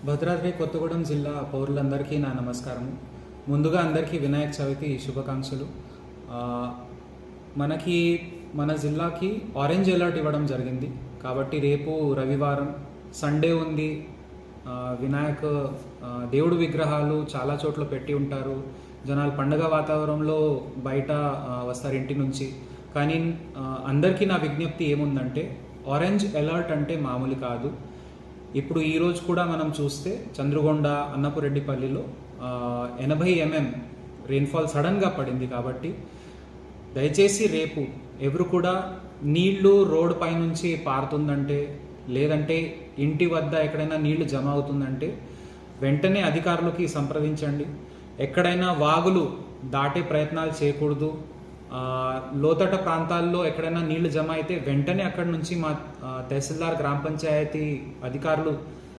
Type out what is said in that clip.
భద్రాద్రి కొత్తగూడెం జిల్లా పౌరులందరికీ నా నమస్కారము. ముందుగా అందరికీ వినాయక చవితి శుభాకాంక్షలు. ఆ, మనకి మన జిల్లాకి ఆరెంజ్ అలర్ట్ ఇవ్వడం జరిగింది. కాబట్టి రేపు రవివారం సండే ఉంది. వినాయక దేవుడు విగ్రహాలు చాలా చోట్ల పెట్టి ఉంటారు. జనాలు పండగ వాతావరణంలో బయట వస్తారు ఇంటి నుంచి. కానీ అందరికీ నా విజ్ఞప్తి ఏముందంటే, ఆరెంజ్ అలర్ట్ అంటే మామూలు కాదు. ఇప్పుడు ఈరోజు కూడా మనం చూస్తే చంద్రగొండ అన్నపురెడ్డిపల్లిలో 80 mm రెయిన్ఫాల్ సడన్గా పడింది. కాబట్టి దయచేసి రేపు ఎవరు కూడా నీళ్లు రోడ్ పైనుంచి పారుతుందంటే, లేదంటే ఇంటి వద్ద ఎక్కడైనా నీళ్లు జమ అవుతుందంటే వెంటనే అధికారులకి సంప్రదించండి. ఎక్కడైనా వాగులు దాటే ప్రయత్నాలు చేయకూడదు. లోతట్ట ప్రాంతాల్లో ఎక్కడైనా నీళ్లు జమ అయితే వెంటనే అక్కడి నుంచి మా తహసీల్దార్, గ్రామ పంచాయతీ అధికారులు